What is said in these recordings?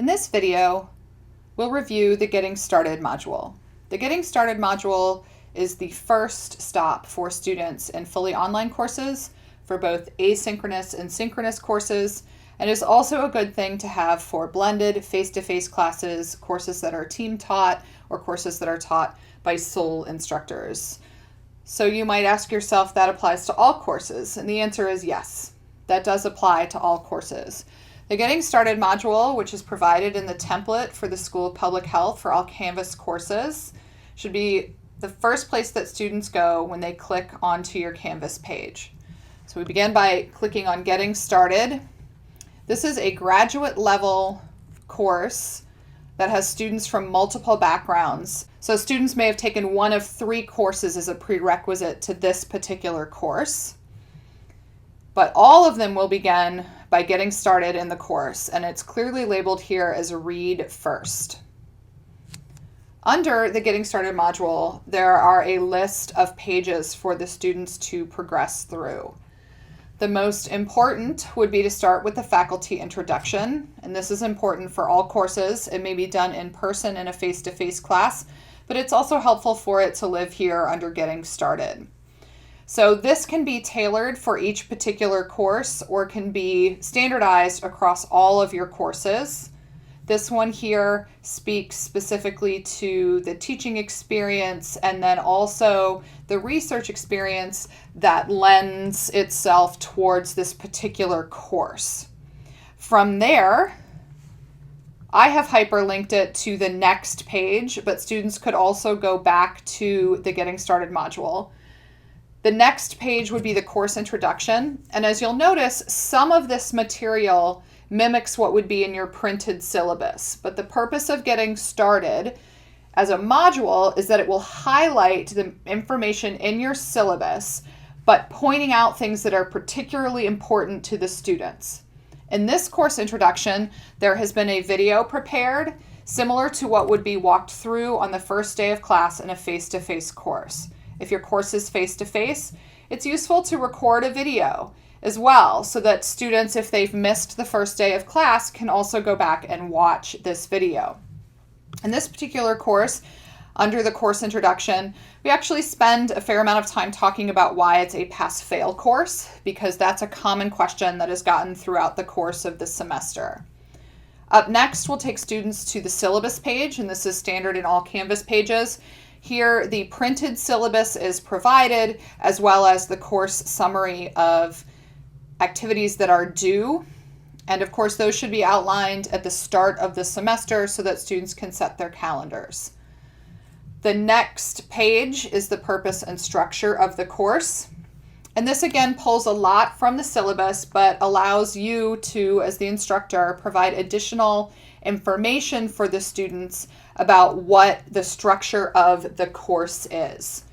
In this video, we'll review the Getting Started module. The Getting Started module is the first stop for students in fully online courses for both asynchronous and synchronous courses, and is also a good thing to have for blended face-to-face classes, courses that are team taught, or courses that are taught by sole instructors. So you might ask yourself, that applies to all courses, and the answer is yes, that does apply to all courses. The Getting Started module, which is provided in the template for the School of Public Health for all Canvas courses, should be the first place that students go when they click onto your Canvas page. So we begin by clicking on Getting Started. This is a graduate level course that has students from multiple backgrounds. So students may have taken one of 3 courses as a prerequisite to this particular course, but all of them will begin by getting started in the course, and it's clearly labeled here as Read First. Under the Getting Started module, there are a list of pages for the students to progress through. The most important would be to start with the faculty introduction, and this is important for all courses. It may be done in person in a face-to-face class, but it's also helpful for it to live here under Getting Started. So this can be tailored for each particular course or can be standardized across all of your courses. This one here speaks specifically to the teaching experience and then also the research experience that lends itself towards this particular course. From there, I have hyperlinked it to the next page, but students could also go back to the Getting Started module. The next page would be the course introduction, and as you'll notice, some of this material mimics what would be in your printed syllabus, but the purpose of Getting Started as a module is that it will highlight the information in your syllabus, but pointing out things that are particularly important to the students. In this course introduction, there has been a video prepared similar to what would be walked through on the first day of class in a face-to-face course. If your course is face-to-face, it's useful to record a video as well so that students, if they've missed the first day of class, can also go back and watch this video. In this particular course, under the course introduction, we actually spend a fair amount of time talking about why it's a pass-fail course, because that's a common question that is gotten throughout the course of the semester. Up next, we'll take students to the syllabus page, and this is standard in all Canvas pages. Here, the printed syllabus is provided, as well as the course summary of activities that are due. And of course, those should be outlined at the start of the semester so that students can set their calendars. The next page is the purpose and structure of the course. And this again pulls a lot from the syllabus, but allows you to, as the instructor, provide additional information for the students about what the structure of the course is.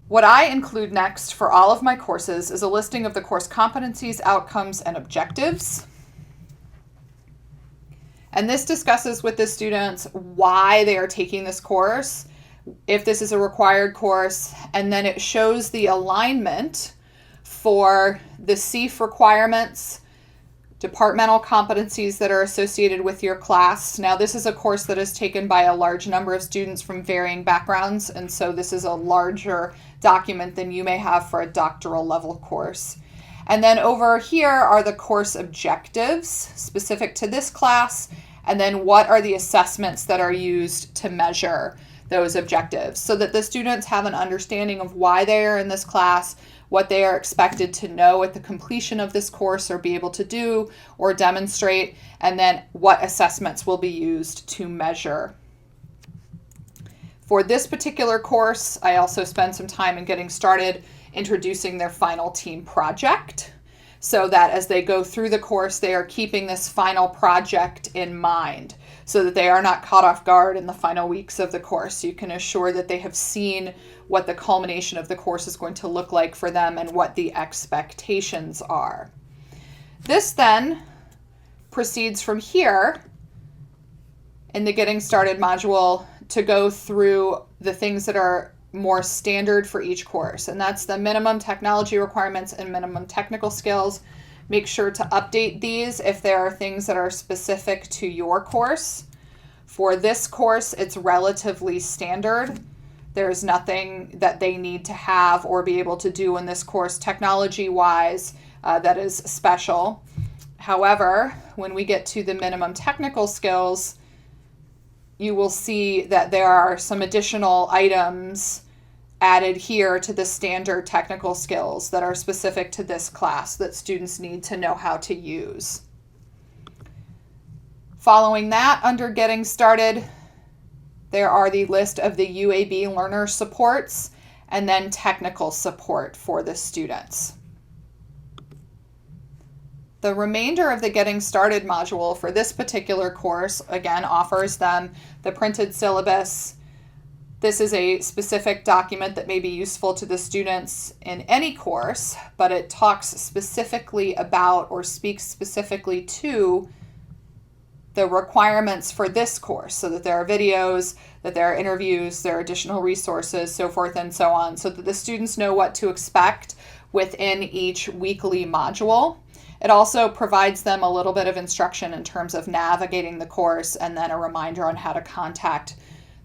What I include next for all of my courses is a listing of the course competencies, outcomes, and objectives. And this discusses with the students why they are taking this course, if this is a required course, and then it shows the alignment for the SOPH requirements, departmental competencies that are associated with your class. Now, this is a course that is taken by a large number of students from varying backgrounds, and so this is a larger document than you may have for a doctoral level course. And then over here are the course objectives specific to this class, and then what are the assessments that are used to measure those objectives so that the students have an understanding of why they are in this class, what they are expected to know at the completion of this course or be able to do or demonstrate, and then what assessments will be used to measure. For this particular course, I also spend some time in Getting Started introducing their final team project so that as they go through the course, they are keeping this final project in mind so that they are not caught off guard in the final weeks of the course. You can assure that they have seen what the culmination of the course is going to look like for them and what the expectations are. This then proceeds from here in the Getting Started module to go through the things that are more standard for each course, and that's the minimum technology requirements and minimum technical skills. Make sure to update these if there are things that are specific to your course. For this course, it's relatively standard. There's nothing that they need to have or be able to do in this course technology-wise that is special. However, when we get to the minimum technical skills, you will see that there are some additional items added here to the standard technical skills that are specific to this class that students need to know how to use. Following that, under Getting Started, there are the list of the UAB learner supports and then technical support for the students. The remainder of the Getting Started module for this particular course, again, offers them the printed syllabus. This is a specific document that may be useful to the students in any course, but it talks specifically about or speaks specifically to the requirements for this course, so that there are videos, that there are interviews, there are additional resources, so forth and so on, so that the students know what to expect within each weekly module. It also provides them a little bit of instruction in terms of navigating the course and then a reminder on how to contact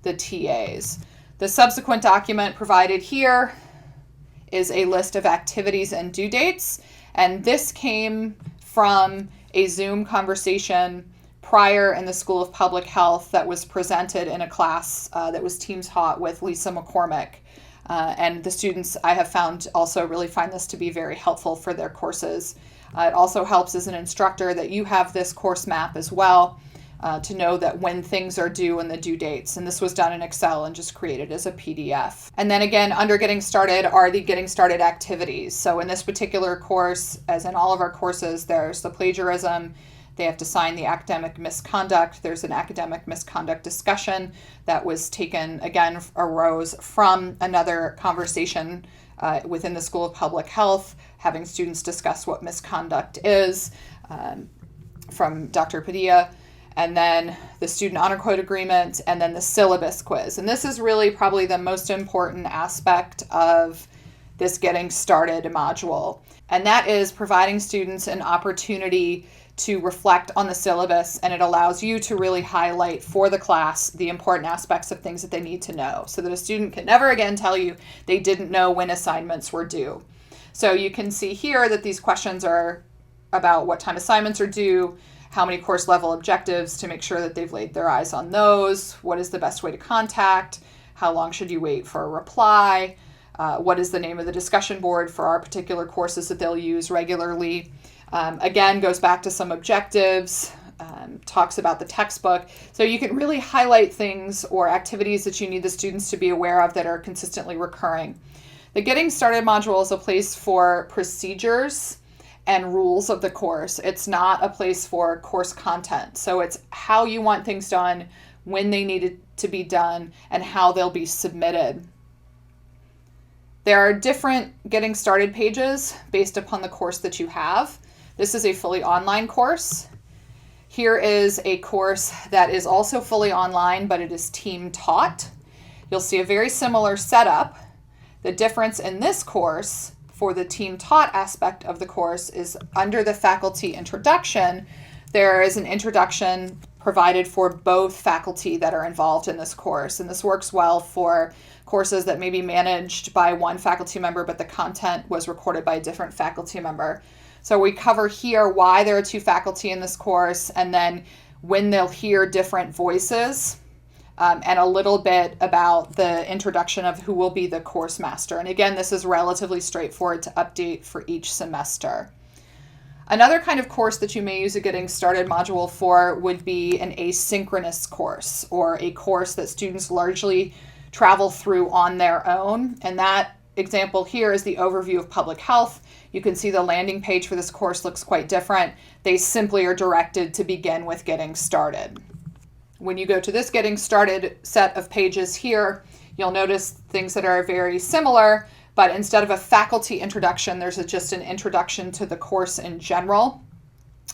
the TAs. The subsequent document provided here is a list of activities and due dates, and this came from a Zoom conversation prior in the School of Public Health that was presented in a class that was team taught with Lisa McCormick. And the students I have found also really find this to be very helpful for their courses. It also helps as an instructor that you have this course map as well to know that when things are due and the due dates. And this was done in Excel and just created as a PDF. And then again, under Getting Started are the Getting Started activities. So in this particular course, as in all of our courses, there's the plagiarism. They have to sign the academic misconduct. There's an academic misconduct discussion that was taken, again, arose from another conversation within the School of Public Health, having students discuss what misconduct is from Dr. Padilla, and then the student honor code agreement, and then the syllabus quiz. And this is really probably the most important aspect of this Getting Started module. And that is providing students an opportunity to reflect on the syllabus, and it allows you to really highlight for the class the important aspects of things that they need to know, so that a student can never again tell you they didn't know when assignments were due. So you can see here that these questions are about what time assignments are due, how many course level objectives to make sure that they've laid their eyes on those, what is the best way to contact, how long should you wait for a reply, what is the name of the discussion board for our particular courses that they'll use regularly. Again, goes back to some objectives, talks about the textbook. So you can really highlight things or activities that you need the students to be aware of that are consistently recurring. The Getting Started module is a place for procedures and rules of the course. It's not a place for course content. So it's how you want things done, when they need it to be done, and how they'll be submitted. There are different Getting Started pages based upon the course that you have. This is a fully online course. Here is a course that is also fully online, but it is team taught. You'll see a very similar setup. The difference in this course for the team taught aspect of the course is under the faculty introduction, there is an introduction provided for both faculty that are involved in this course. And this works well for courses that may be managed by one faculty member, but the content was recorded by a different faculty member. So we cover here why there are two faculty in this course, and then when they'll hear different voices, and a little bit about the introduction of who will be the course master. And again, this is relatively straightforward to update for each semester. Another kind of course that you may use a Getting Started module for would be an asynchronous course, or a course that students largely travel through on their own. And that example here is the overview of public health. You can see the landing page for this course looks quite different. They simply are directed to begin with Getting Started. When you go to this Getting Started set of pages here, you'll notice things that are very similar, but instead of a faculty introduction, there's just an introduction to the course in general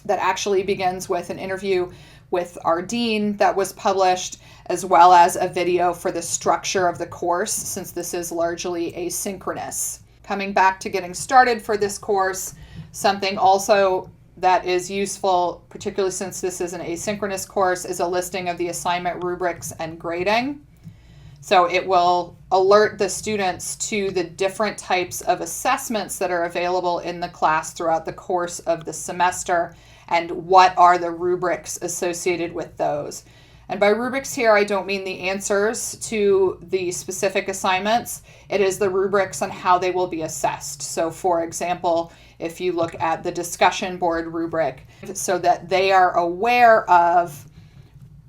that actually begins with an interview with our dean that was published, as well as a video for the structure of the course, since this is largely asynchronous. Coming back to Getting Started for this course, Something also that is useful, particularly since this is an asynchronous course, is a listing of the assignment rubrics and grading. So it will alert the students to the different types of assessments that are available in the class throughout the course of the semester and what are the rubrics associated with those. And by rubrics here, I don't mean the answers to the specific assignments. It is the rubrics on how they will be assessed. So for example, if you look at the discussion board rubric, so that they are aware of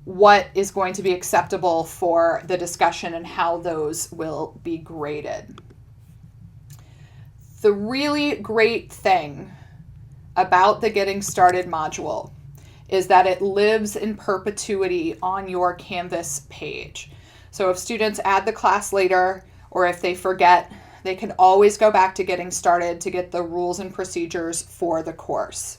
what is going to be acceptable for the discussion and how those will be graded. The really great thing about the Getting Started module is that it lives in perpetuity on your Canvas page. So if students add the class later, or if they forget, they can always go back to Getting Started to get the rules and procedures for the course.